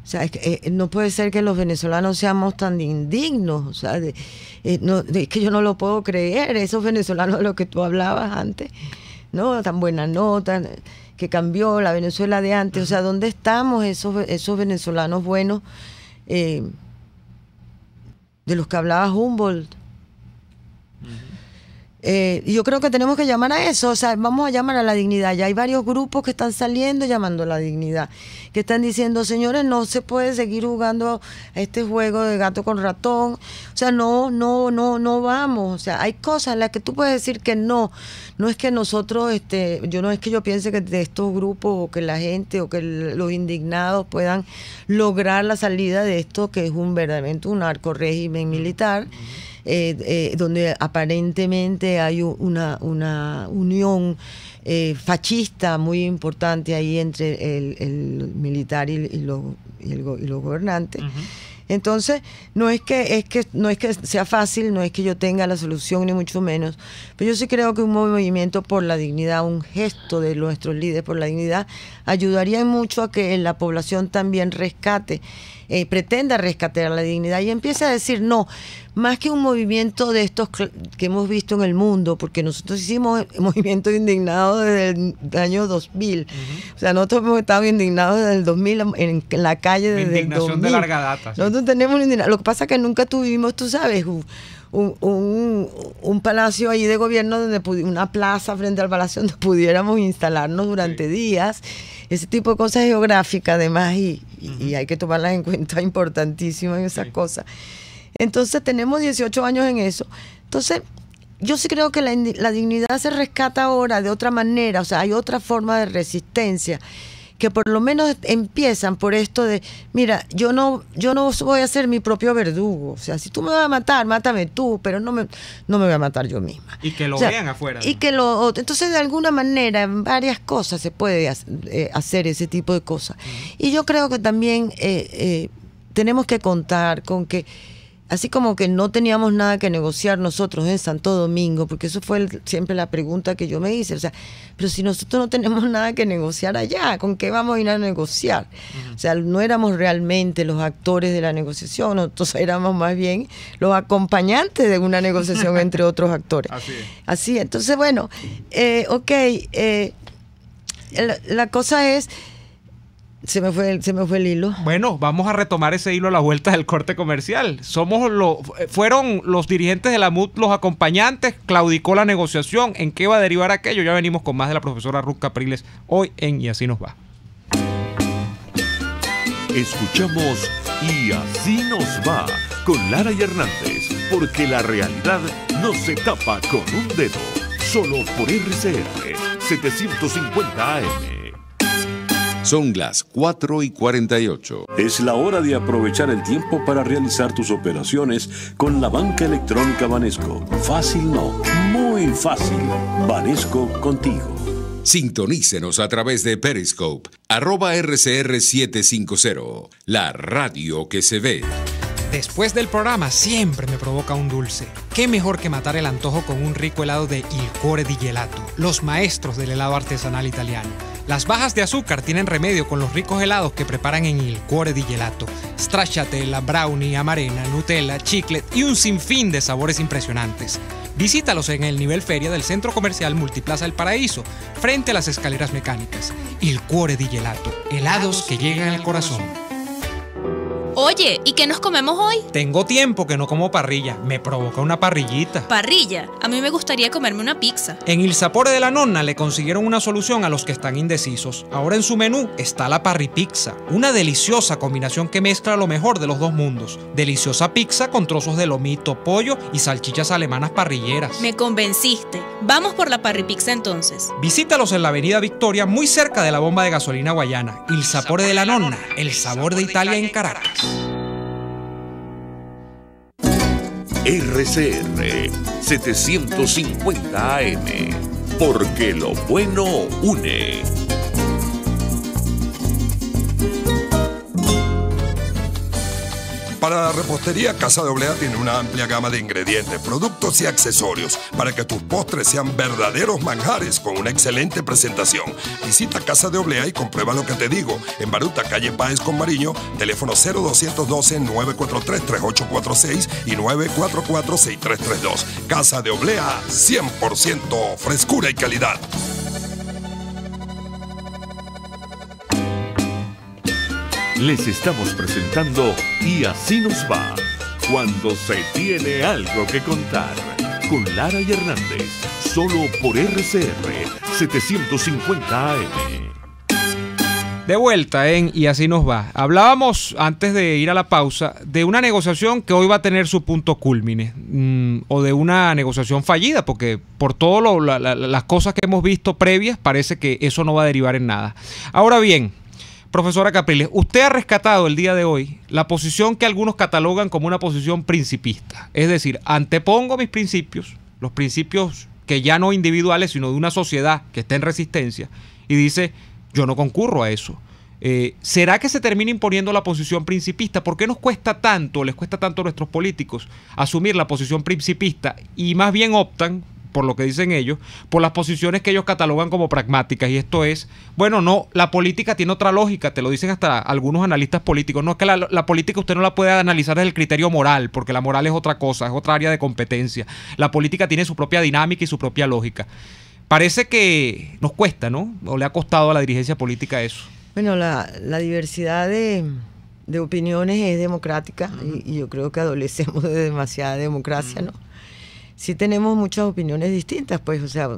O sea, no puede ser que los venezolanos seamos tan indignos. O sea, es que yo no lo puedo creer. Esos venezolanos de los que tú hablabas antes, ¿no? Tan buena nota, que cambió la Venezuela de antes. O sea, ¿dónde estamos esos venezolanos buenos de los que hablaba Humboldt? Yo creo que tenemos que llamar a eso. O sea, vamos a llamar a la dignidad. Ya hay varios grupos que están saliendo llamando a la dignidad, que están diciendo, señores, no se puede seguir jugando a este juego de gato con ratón. O sea, no vamos. O sea, hay cosas en las que tú puedes decir que no es que nosotros, no es que yo piense que de estos grupos o que la gente o que los indignados puedan lograr la salida de esto, que es verdaderamente un narcorrégimen militar, donde aparentemente hay una unión fascista muy importante ahí entre el militar y los gobernantes. Entonces, no es que sea fácil, no es que yo tenga la solución, ni mucho menos, pero yo sí creo que un movimiento por la dignidad, un gesto de nuestros líderes por la dignidad, ayudaría mucho a que la población también pretenda rescatar la dignidad y empiece a decir no, más que un movimiento de estos que hemos visto en el mundo, porque nosotros hicimos movimientos indignados desde el año 2000. O sea, nosotros hemos estado indignados desde el 2000 en la calle desde el 2000. Indignación de larga data. Sí. Nosotros tenemos indignación. Lo que pasa es que nunca tuvimos, tú sabes, un palacio ahí de gobierno, una plaza frente al palacio donde pudiéramos instalarnos durante días. Ese tipo de cosas geográficas, además, y hay que tomarlas en cuenta, importantísimas esas cosas. Entonces, tenemos 18 años en eso. Entonces, yo sí creo que la dignidad se rescata ahora de otra manera. O sea, hay otra forma de resistencia que por lo menos empiezan por esto de, mira, yo no voy a ser mi propio verdugo. O sea, si tú me vas a matar, mátame tú, pero no me voy a matar yo misma. Y que lo vean afuera, ¿no? Y entonces, de alguna manera, en varias cosas se puede hacer ese tipo de cosas. Y yo creo que también tenemos que contar con que, así como que no teníamos nada que negociar nosotros en Santo Domingo, porque eso fue siempre la pregunta que yo me hice, o sea, pero si nosotros no tenemos nada que negociar allá, ¿con qué vamos a ir a negociar? O sea, no éramos realmente los actores de la negociación, nosotros éramos más bien los acompañantes de una negociación entre otros actores. Así, entonces, bueno, la cosa es... Se me fue el hilo. Bueno, vamos a retomar ese hilo a la vuelta del corte comercial. Fueron los dirigentes de la MUD los acompañantes, claudicó la negociación. ¿En qué va a derivar aquello? Ya venimos con más de la profesora Ruth Capriles hoy en Y Así Nos Va. Escuchamos Y Así Nos Va con Lara y Hernández, porque la realidad no se tapa con un dedo. Solo por RCR 750 AM. Son las 4:48. Es la hora de aprovechar el tiempo para realizar tus operaciones con la banca electrónica Banesco. Fácil no, muy fácil. Banesco contigo. Sintonícenos a través de Periscope, @RCR750, la radio que se ve. Después del programa siempre me provoca un dulce. ¿Qué mejor que matar el antojo con un rico helado de Il Cuore di Gelato, los maestros del helado artesanal italiano? Las bajas de azúcar tienen remedio con los ricos helados que preparan en Il Cuore di Gelato. Stracciatella, brownie, amarena, Nutella, chiclet y un sinfín de sabores impresionantes. Visítalos en el nivel feria del Centro Comercial Multiplaza El Paraíso, frente a las escaleras mecánicas. Il Cuore di Gelato, helados que llegan al corazón. Oye, ¿y qué nos comemos hoy? Tengo tiempo que no como parrilla. Me provoca una parrillita. ¿Parrilla? A mí me gustaría comerme una pizza. En Il Sapore de la Nonna le consiguieron una solución a los que están indecisos. Ahora en su menú está la parripizza, una deliciosa combinación que mezcla lo mejor de los dos mundos. Deliciosa pizza con trozos de lomito, pollo y salchichas alemanas parrilleras. Me convenciste. Vamos por la parripizza entonces. Visítalos en la avenida Victoria, muy cerca de la bomba de gasolina Guayana. Il Sapore de la Nonna, el sabor de Italia en Caracas. RCR 750 AM, porque lo bueno une. Para la repostería, Casa de Oblea tiene una amplia gama de ingredientes, productos y accesorios para que tus postres sean verdaderos manjares con una excelente presentación. Visita Casa de Oblea y comprueba lo que te digo. En Baruta, calle Páez con Mariño, teléfono 0212-943-3846 y 944-6332. Casa de Oblea, 100% frescura y calidad. Les estamos presentando Y Así Nos Va, cuando se tiene algo que contar, con Lara y Hernández, solo por RCR 750 AM. De vuelta en Y Así Nos Va. Hablábamos, antes de ir a la pausa, de una negociación que hoy va a tener su punto cúlmine, o de una negociación fallida, porque por todas las cosas que hemos visto previas, parece que eso no va a derivar en nada. Ahora bien, profesora Capriles, usted ha rescatado el día de hoy la posición que algunos catalogan como una posición principista. Es decir, antepongo mis principios, los principios que ya no individuales, sino de una sociedad que está en resistencia, y dice, yo no concurro a eso. ¿Será que se termina imponiendo la posición principista? ¿Por qué nos cuesta tanto, les cuesta tanto a nuestros políticos asumir la posición principista y más bien optan, por lo que dicen ellos, por las posiciones que ellos catalogan como pragmáticas? Y esto es, bueno, no, la política tiene otra lógica, te lo dicen hasta algunos analistas políticos. No es que la política usted no la puede analizar desde el criterio moral, porque la moral es otra cosa, es otra área de competencia. La política tiene su propia dinámica y su propia lógica. Parece que nos cuesta, ¿no? O le ha costado a la dirigencia política eso. Bueno, la diversidad de opiniones es democrática, y yo creo que adolecemos de demasiada democracia, ¿no? Sí tenemos muchas opiniones distintas, pues, o sea,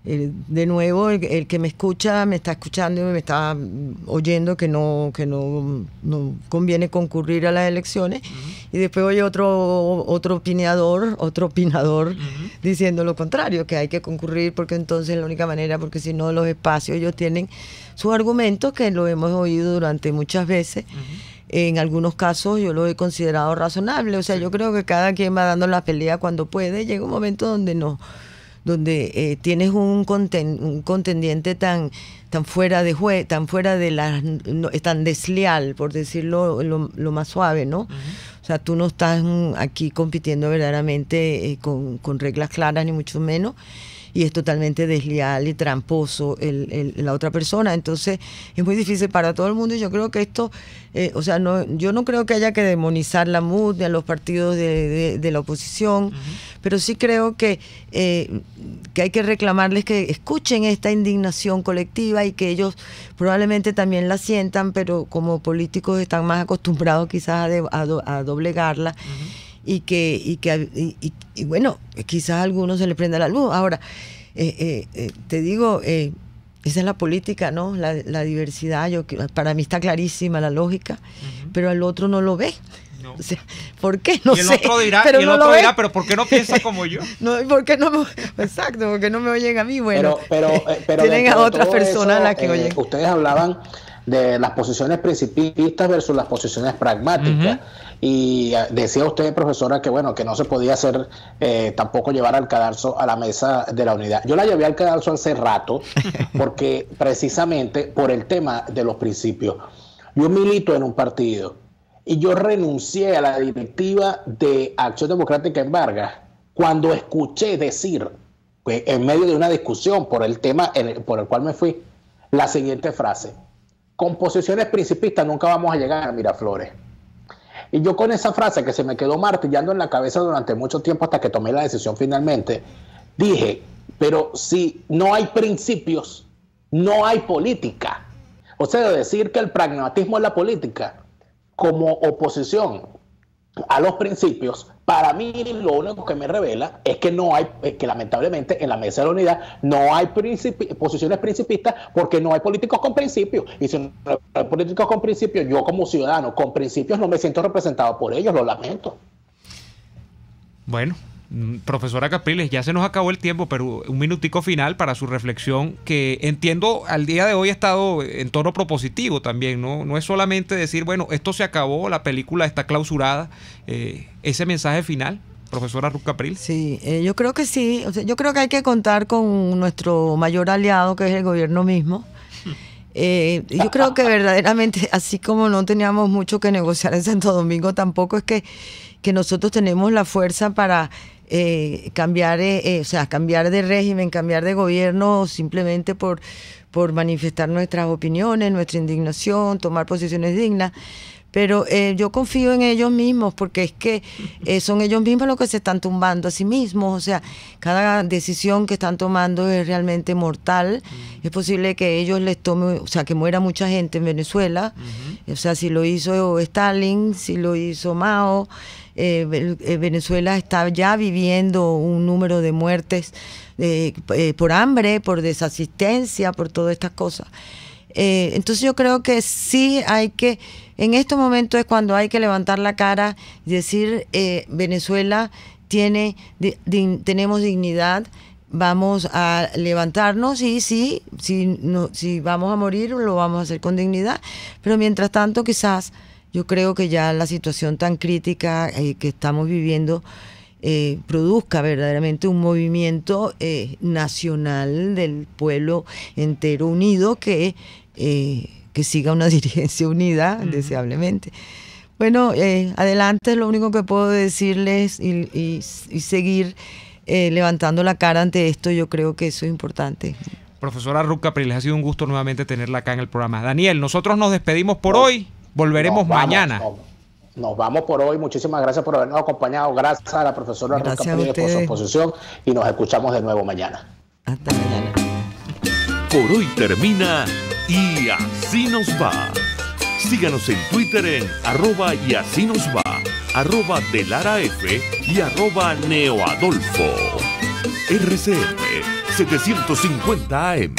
De nuevo, el que me escucha, me está escuchando y me está oyendo que no conviene concurrir a las elecciones. Y después oye otro opinador diciendo lo contrario, que hay que concurrir porque entonces es la única manera, porque si no los espacios, ellos tienen sus argumentos que lo hemos oído durante muchas veces. En algunos casos yo lo he considerado razonable. O sea, yo creo que cada quien va dando la pelea cuando puede. Llega un momento donde tienes un contendiente tan fuera de tan desleal, por decirlo lo más suave, ¿no? O sea, tú no estás aquí compitiendo verdaderamente con reglas claras, ni mucho menos, y es totalmente desleal y tramposo la otra persona. Entonces es muy difícil para todo el mundo, y yo creo que esto, yo no creo que haya que demonizar la MUD ni a los partidos de la oposición, pero sí creo que hay que reclamarles que escuchen esta indignación colectiva y que ellos probablemente también la sientan, pero como políticos están más acostumbrados quizás a doblegarla. Y bueno, quizás a algunos se les prenda la luz. Ahora, te digo, esa es la política, ¿no? La diversidad, para mí está clarísima la lógica, pero al otro no lo ve. No. O sea, ¿por qué? No sé. Y el otro dirá, pero ¿por qué no piensa como yo? No, ¿por qué no exacto, porque no me oyen a mí. Bueno, pero tienen a otras personas a las que oyen. Ustedes hablaban de las posiciones principistas versus las posiciones pragmáticas. Y decía usted, profesora, que bueno, que no se podía hacer tampoco llevar al cadalso a la mesa de la unidad. Yo la llevé al cadalso hace rato porque precisamente por el tema de los principios. Yo milito en un partido y yo renuncié a la directiva de Acción Democrática en Vargas cuando escuché decir, en medio de una discusión por el tema por el cual me fui, la siguiente frase: con posiciones principistas nunca vamos a llegar a Miraflores. Y yo con esa frase que se me quedó martillando en la cabeza durante mucho tiempo hasta que tomé la decisión finalmente, dije, pero si no hay principios, no hay política. O sea, decir que el pragmatismo es la política como oposición a los principios, para mí lo único que me revela es que no hay, que lamentablemente en la mesa de la unidad no hay posiciones principistas porque no hay políticos con principios. Y si no hay políticos con principios, yo como ciudadano con principios no me siento representado por ellos, lo lamento. Bueno, profesora Capriles, ya se nos acabó el tiempo, pero un minutico final para su reflexión, que entiendo al día de hoy ha estado en tono propositivo también, ¿no? No es solamente decir, bueno, esto se acabó, la película está clausurada, ese mensaje final, profesora Ruth Capriles. Sí, yo creo que sí, o sea, yo creo que hay que contar con nuestro mayor aliado, que es el gobierno mismo. Yo creo que verdaderamente, así como no teníamos mucho que negociar en Santo Domingo, tampoco es que nosotros tenemos la fuerza para cambiar de régimen, cambiar de gobierno simplemente por manifestar nuestras opiniones, nuestra indignación, tomar posiciones dignas. Pero yo confío en ellos mismos, porque es que son ellos mismos los que se están tumbando a sí mismos. O sea, cada decisión que están tomando es realmente mortal. Es posible que ellos les tome, o sea, que muera mucha gente en Venezuela. O sea, si lo hizo Stalin, si lo hizo Mao, Venezuela está ya viviendo un número de muertes por hambre, por desasistencia, por todas estas cosas. Entonces yo creo que sí hay que, en estos momentos es cuando hay que levantar la cara y decir, Venezuela tenemos dignidad, vamos a levantarnos y si vamos a morir lo vamos a hacer con dignidad, pero mientras tanto quizás yo creo que ya la situación tan crítica que estamos viviendo produzca verdaderamente un movimiento nacional del pueblo entero unido que siga una dirigencia unida, deseablemente. Bueno, adelante es lo único que puedo decirles y seguir levantando la cara ante esto. Yo creo que eso es importante. Profesora Ruth Capriles, ha sido un gusto nuevamente tenerla acá en el programa. Daniel, nosotros nos despedimos por hoy, volveremos mañana. Nos vamos por hoy. Muchísimas gracias por habernos acompañado. Gracias a la profesora Ruth Capriles por su exposición y nos escuchamos de nuevo mañana. Hasta mañana. Por hoy termina Y Así Nos Va. Síganos en Twitter en @YASÍNOSVA, @DeLaraF y @NeoAdolfo. RCR 750 AM.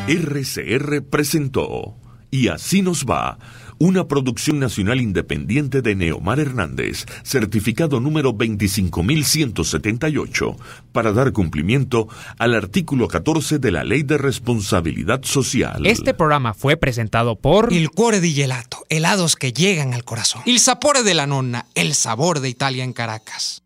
RCR presentó Y así nos va, una producción nacional independiente de Neomar Hernández, certificado número 25178, para dar cumplimiento al artículo 14 de la Ley de Responsabilidad Social. Este programa fue presentado por Il Cuore di Gelato, helados que llegan al corazón. Il Sapore della Nonna, el sabor de Italia en Caracas.